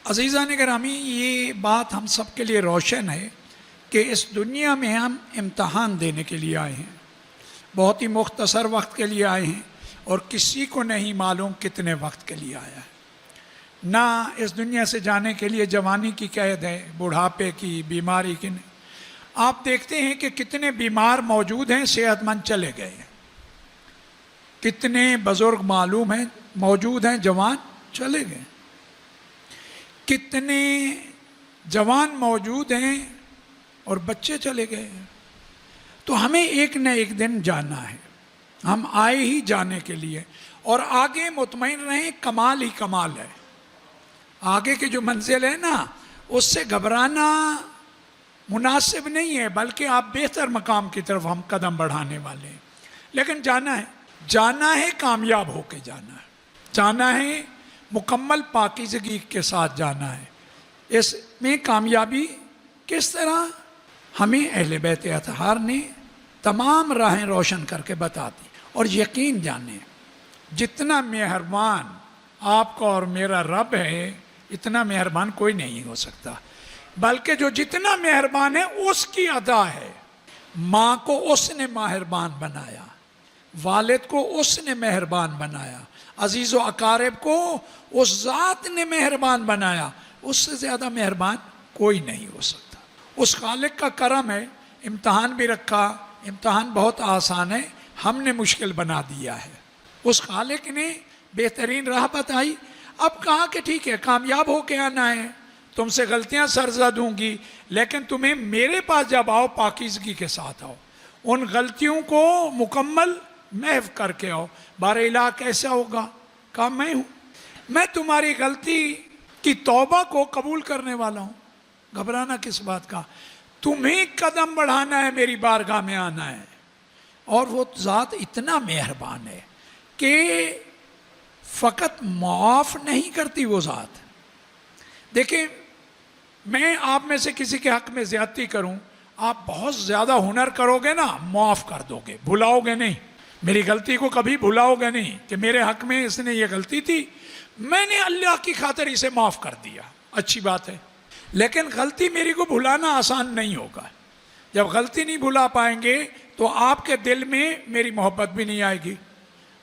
عزیزان گرامی، یہ بات ہم سب کے لیے روشن ہے کہ اس دنیا میں ہم امتحان دینے کے لیے آئے ہیں، بہت ہی مختصر وقت کے لیے آئے ہیں، اور کسی کو نہیں معلوم کتنے وقت کے لیے آیا ہے۔ نہ اس دنیا سے جانے کے لیے جوانی کی قید ہے، بڑھاپے کی، بیماری کی نہیں۔ آپ دیکھتے ہیں کہ کتنے بیمار موجود ہیں، صحت مند چلے گئے ہیں، کتنے بزرگ معلوم ہیں موجود ہیں، جوان چلے گئے، کتنے جوان موجود ہیں اور بچے چلے گئے ہیں۔ تو ہمیں ایک نہ ایک دن جانا ہے، ہم آئے ہی جانے کے لیے، اور آگے مطمئن رہیں کمال ہی کمال ہے۔ آگے کی جو منزل ہے نا، اس سے گھبرانا مناسب نہیں ہے، بلکہ آپ بہتر مقام کی طرف ہم قدم بڑھانے والے ہیں۔ لیکن جانا ہے کامیاب ہو کے جانا ہے، جانا ہے مکمل پاکیزگی کے ساتھ جانا ہے۔ اس میں کامیابی کس طرح؟ ہمیں اہل بیت اطہار نے تمام راہیں روشن کر کے بتا دی، اور یقین جانیں جتنا مہربان آپ کا اور میرا رب ہے، اتنا مہربان کوئی نہیں ہو سکتا، بلکہ جو جتنا مہربان ہے اس کی ادا ہے۔ ماں کو اس نے مہربان بنایا، والد کو اس نے مہربان بنایا، عزیز و اقارب کو اس ذات نے مہربان بنایا، اس سے زیادہ مہربان کوئی نہیں ہو سکتا۔ اس خالق کا کرم ہے، امتحان بھی رکھا، امتحان بہت آسان ہے، ہم نے مشکل بنا دیا ہے۔ اس خالق نے بہترین راہ بتائی، اب کہا کہ ٹھیک ہے کامیاب ہو کے آنا ہے، تم سے غلطیاں سرزد ہوں گی، لیکن تمہیں میرے پاس جب آؤ پاکیزگی کے ساتھ آؤ، ان غلطیوں کو مکمل محو کر کے آؤ۔ بار الہ کیسا ہوگا؟ کہا میں ہوں، میں تمہاری غلطی کی توبہ کو قبول کرنے والا ہوں، گھبرانا کس بات کا؟ تمہیں قدم بڑھانا ہے، میری بارگاہ میں آنا ہے۔ اور وہ ذات اتنا مہربان ہے کہ فقط معاف نہیں کرتی وہ ذات۔ دیکھیں، میں آپ میں سے کسی کے حق میں زیادتی کروں، آپ بہت زیادہ ہنر کرو گے نا، معاف کر دو گے، بھلاؤ گے نہیں، میری غلطی کو کبھی بھلاؤ گے نہیں کہ میرے حق میں اس نے یہ غلطی تھی، میں نے اللہ کی خاطر اسے معاف کر دیا، اچھی بات ہے۔ لیکن غلطی میری کو بھلانا آسان نہیں ہوگا۔ جب غلطی نہیں بھلا پائیں گے تو آپ کے دل میں میری محبت بھی نہیں آئے گی۔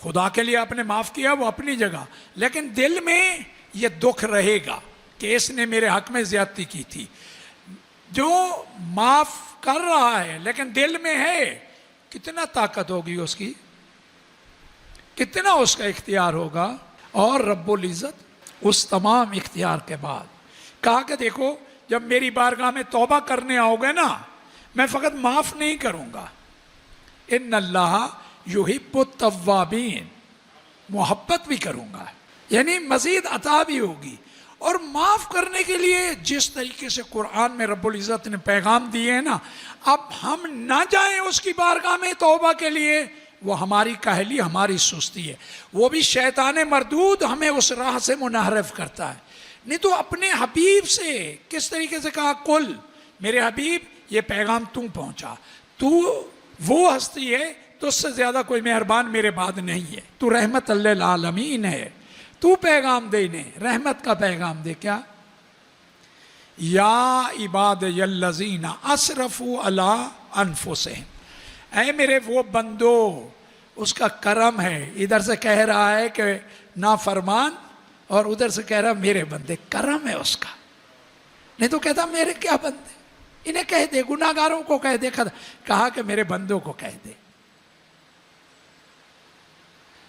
خدا کے لیے آپ نے معاف کیا، وہ اپنی جگہ، لیکن دل میں یہ دکھ رہے گا کہ اس نے میرے حق میں زیادتی کی تھی۔ جو معاف کر رہا ہے لیکن دل میں ہے، کتنا طاقت ہوگی اس کی، کتنا اس کا اختیار ہوگا۔ اور رب العزت اس تمام اختیار کے بعد کہا کہ دیکھو، جب میری بارگاہ میں توبہ کرنے آؤ گے نا، میں فقط معاف نہیں کروں گا، ان اللہ یحب التوابین، محبت بھی کروں گا، یعنی مزید عطا بھی ہوگی۔ اور معاف کرنے کے لیے جس طریقے سے قرآن میں رب العزت نے پیغام دیے ہیں نا، اب ہم نہ جائیں اس کی بارگاہ میں توبہ کے لیے، وہ ہماری کاہلی، ہماری سستی ہے۔ وہ بھی شیطان مردود ہمیں اس راہ سے منحرف کرتا ہے۔ نہیں تو اپنے حبیب سے کس طریقے سے کہا، کل میرے حبیب یہ پیغام تم پہنچا، تو وہ ہستی ہے، تو اس سے زیادہ کوئی مہربان میرے بعد نہیں ہے، تو رحمت للعالمین ہے، تو پیغام دے، رحمت کا پیغام دے۔ کیا؟ یا عباد الذین اسرفوا علی انفسہم، اے میرے وہ بندو، اس کا کرم ہے، ادھر سے کہہ رہا ہے کہ نافرمان، اور ادھر سے کہہ رہا میرے بندے، کرم ہے اس کا۔ نہیں تو کہتا میرے کیا بندے، انہیں کہہ دے، گناہ گاروں کو کہہ دے، کہا کہ میرے بندوں کو کہہ دے،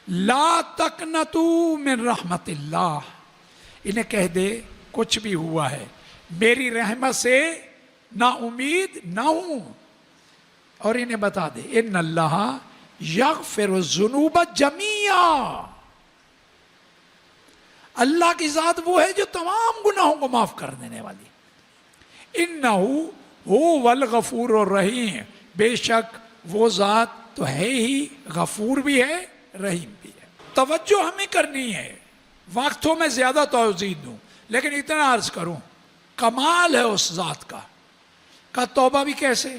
لا تقنطوا من رحمت اللہ، انہیں کہہ دے کچھ بھی ہوا ہے میری رحمت سے نا امید نہ ہوں، اور انہیں بتا دے ان اللہ یغفر الذنوب جمیعا، اللہ کی ذات وہ ہے جو تمام گناہوں کو معاف کر دینے والی، انہ هو الغفور الرحیم، بے شک وہ ذات تو ہے ہی، غفور بھی ہے، رحیم بھی ہے۔ توجہ ہمیں کرنی ہے، وقتوں میں زیادہ توضیح دوں، لیکن اتنا عرض کروں، کمال ہے اس ذات کا۔ کہا توبہ بھی کیسے؟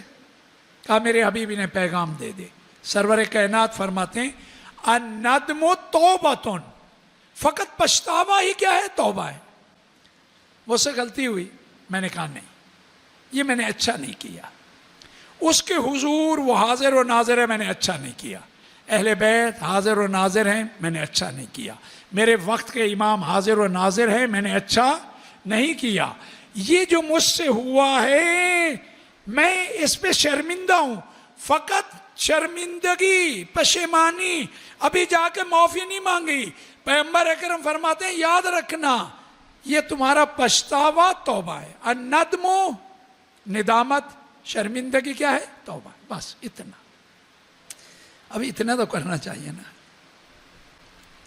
کہا میرے حبیب نے پیغام دے دے۔ سرور کائنات فرماتے ہیں الندم توبۃ، فقط پچھتاوا ہی کیا ہے؟ توبہ ہے۔ مجھ سے غلطی ہوئی. میں نے کہا نہیں, یہ میں نے اچھا نہیں کیا. اس کے حضور وہ حاضر و ناظر ہے, میں نے اچھا نہیں کیا. اہل بیت حاضر و ناظر ہیں, میں نے اچھا نہیں کیا. میرے وقت کے امام حاضر و ناظر ہیں, میں نے اچھا نہیں کیا. یہ جو مجھ سے ہوا ہے میں اس پہ شرمندہ ہوں. فقط شرمندگی, پشیمانی, ابھی جا کے معافی نہیں مانگی. پیغمبر اکرم فرماتے ہیں یاد رکھنا یہ تمہارا پچھتاوا توبہ ہے. الندم ندامت, شرمندگی کیا ہے؟ توبہ. بس اتنا. اب اتنا تو کرنا چاہیے نا.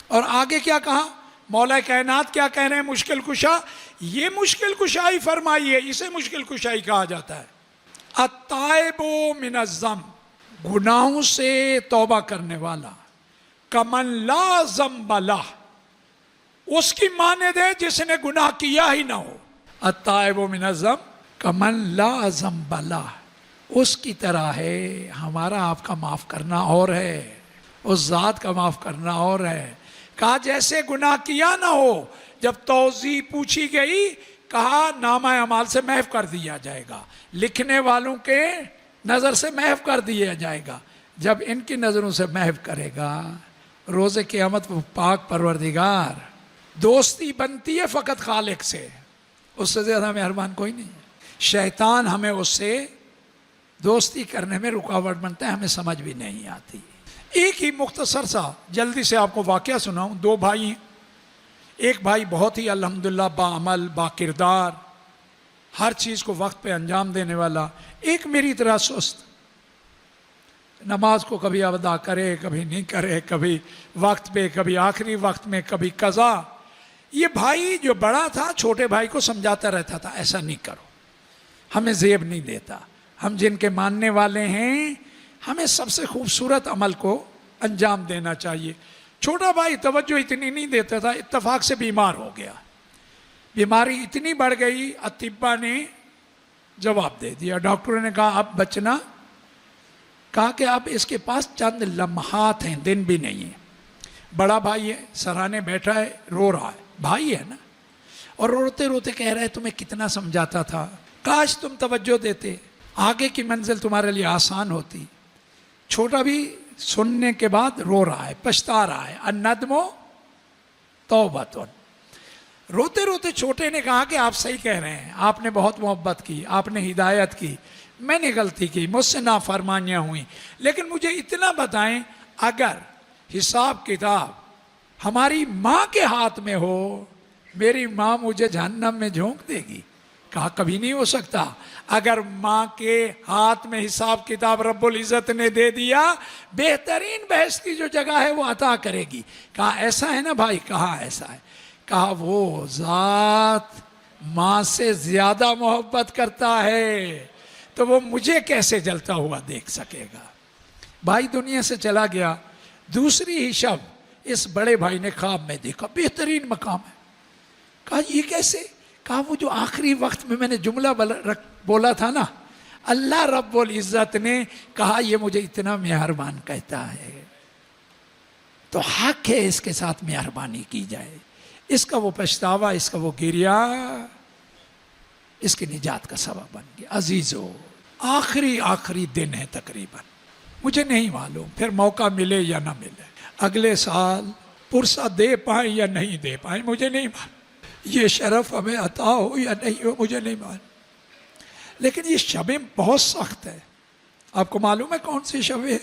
اور آگے کیا کہا؟ مولا کائنات کیا کہہ رہے ہیں؟ مشکل کشا. یہ مشکل کشائی فرمائی ہے, اسے مشکل کشائی کہا جاتا ہے. التائب من الذنب, گناہوں سے توبہ کرنے والا. کمن لا ذنب لہ, اس کی مانند ہے جس نے گناہ کیا ہی نہ ہو. التائب من الذنب کمن لا ذنب لہ, اس کی طرح ہے. ہمارا آپ کا معاف کرنا اور ہے, اس ذات کا معاف کرنا اور ہے. کہا جیسے گناہ کیا نہ ہو. جب توضیح پوچھی گئی کہا نامہ اعمال سے محو کر دیا جائے گا, لکھنے والوں کے نظر سے محو کر دیا جائے گا. جب ان کی نظروں سے محو کرے گا روز قیامت وہ پاک پروردگار. دوستی بنتی ہے فقط خالق سے, اس سے زیادہ مہربان کوئی نہیں. شیطان ہمیں اس سے دوستی کرنے میں رکاوٹ بنتا ہے, ہمیں سمجھ بھی نہیں آتی. ایک ہی مختصر سا جلدی سے آپ کو واقعہ سناؤں. دو بھائی ہیں. ایک بھائی بہت ہی الحمدللہ باعمل, با کردار, ہر چیز کو وقت پہ انجام دینے والا. ایک میری طرح سست, نماز کو کبھی ادا کرے کبھی نہیں کرے, کبھی وقت پہ کبھی آخری وقت میں کبھی قضا. یہ بھائی جو بڑا تھا چھوٹے بھائی کو سمجھاتا رہتا تھا ایسا نہیں کرو, ہمیں زیب نہیں دیتا, ہم جن کے ماننے والے ہیں ہمیں سب سے خوبصورت عمل کو انجام دینا چاہیے. چھوٹا بھائی توجہ اتنی نہیں دیتا تھا, اتفاق سے بیمار ہو گیا. بیماری اتنی بڑھ گئی, اطباء نے جواب دے دیا. ڈاکٹروں نے کہا اب بچنا, کہا کہ اب اس کے پاس چند لمحات ہیں, دن بھی نہیں ہے. بڑا بھائی ہے, سرانے بیٹھا ہے, رو رہا ہے. بھائی ہے نا, اور روتے روتے کہہ رہا ہے تمہیں کتنا سمجھاتا تھا, کاش تم توجہ دیتے, آگے کی منزل تمہارے لیے آسان ہوتی. چھوٹا بھی سننے کے بعد رو رہا ہے, پچھتا رہا ہے. الندم توبۃ. روتے روتے چھوٹے نے کہا کہ آپ صحیح کہہ رہے ہیں, آپ نے بہت محبت کی, آپ نے ہدایت کی, میں نے غلطی کی, مجھ سے نافرمانیاں ہوئیں, لیکن مجھے اتنا بتائیں اگر حساب کتاب ہماری ماں کے ہاتھ میں ہو, میری ماں مجھے جہنم میں جھونک دے گی؟ کہا کبھی نہیں ہو سکتا. اگر ماں کے ہاتھ میں حساب کتاب رب العزت نے دے دیا, بہترین بحث کی جو جگہ ہے وہ عطا کرے گی. کہا ایسا ہے نا بھائی؟ کہا ایسا ہے. کہا وہ ذات ماں سے زیادہ محبت کرتا ہے تو وہ مجھے کیسے جلتا ہوا دیکھ سکے گا. بھائی دنیا سے چلا گیا. دوسری ہی شب اس بڑے بھائی نے خواب میں دیکھا, بہترین مقام ہے. کہا یہ کیسے؟ کہا وہ جو آخری وقت میں نے جملہ بولا تھا نا, اللہ رب العزت نے کہا یہ مجھے اتنا مہربان کہتا ہے تو حق ہے اس کے ساتھ مہربانی کی جائے. اس کا وہ پچھتاوا, اس کا وہ گریہ اس کی نجات کا سبب بن گیا. عزیزو آخری دن ہے تقریباً, مجھے نہیں معلوم پھر موقع ملے یا نہ ملے, اگلے سال پرسہ دے پائیں یا نہیں دے پائیں مجھے نہیں معلوم, یہ شرف ہمیں عطا ہو یا نہیں ہو مجھے نہیں معلوم. لیکن یہ شبیں بہت سخت ہے. آپ کو معلوم ہے کون سی شبیں ہیں؟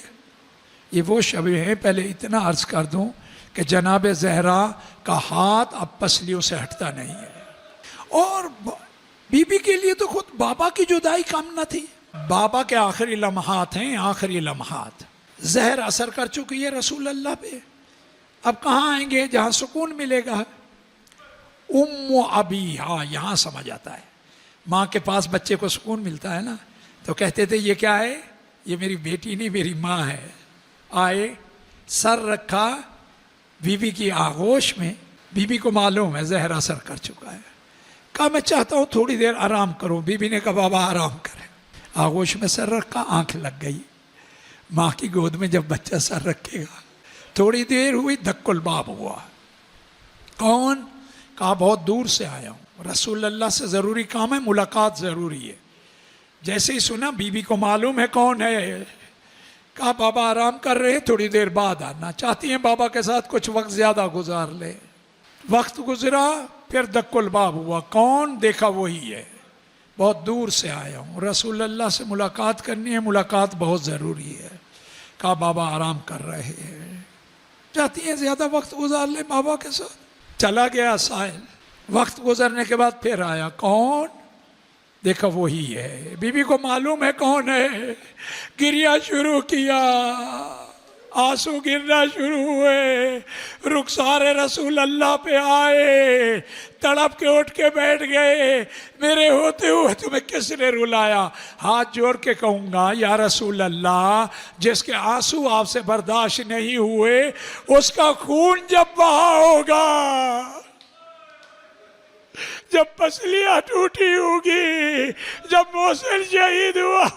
یہ وہ شبیں ہیں, پہلے اتنا عرض کر دوں کہ جناب زہرا کا ہاتھ اب پسلیوں سے ہٹتا نہیں ہے. اور بی بی کے لیے تو خود بابا کی جدائی کم نہ تھی. بابا کے آخری لمحات ہیں, آخری لمحات. زہر اثر کر چکی ہے رسول اللہ پہ, اب کہاں آئیں گے جہاں سکون ملے گا. ام ابی, ہاں یہاں سمجھ آتا ہے. ماں کے پاس بچے کو سکون ملتا ہے نا, تو کہتے تھے یہ کیا ہے؟ یہ میری بیٹی نہیں میری ماں ہے. آئے, سر رکھا بیوی کی آغوش میں, بیوی کو معلوم ہے زہر اثر کر چکا ہے. کہا میں چاہتا ہوں تھوڑی دیر آرام کروں. بیوی نے کہا بابا آرام کرے. آغوش میں سر رکھا, آنکھ لگ گئی. ماں کی گود میں جب بچہ سر رکھے گا, تھوڑی دیر ہوئی دھک الباب ہوا. کون؟ کہا بہت دور سے آیا ہوں، رسول اللہ سے ضروری کام ہے، ملاقات ضروری ہے۔ جیسے ہی سنا بیوی کو معلوم ہے کون ہے، کہا بابا آرام کر رہے، تھوڑی دیر بعد آنا، چاہتی ہیں بابا کے ساتھ کچھ وقت زیادہ گزار لے۔ وقت گزرا، پھر دق الباب ہوا، کون؟ دیکھا وہی ہے، بہت دور سے آیا ہوں، رسول اللہ سے ملاقات کرنی ہے، ملاقات بہت ضروری ہے۔ کہا بابا آرام کر رہے ہیں، چاہتی ہیں زیادہ وقت گزار لیں بابا کے ساتھ؟ چلا گیا سائل، وقت گزرنے کے بعد پھر آیا، کون؟ دیکھا وہی ہے، بیوی کو معلوم ہے کون ہے، گریا شروع کیا، آنسو گرنا شروع ہوئے، رخسار رسول اللہ پہ آئے، تڑپ کے اٹھ کے بیٹھ گئے، میرے ہوتے ہوئے تمہیں کس نے رلایا؟ ہاتھ جوڑ کے کہوں گا یا رسول اللہ، جس کے آنسو آپ سے برداشت نہیں ہوئے، اس کا خون جب بہا ہوگا، جب پسلیاں ٹوٹی ہوگی، جب محسن شہید ہوا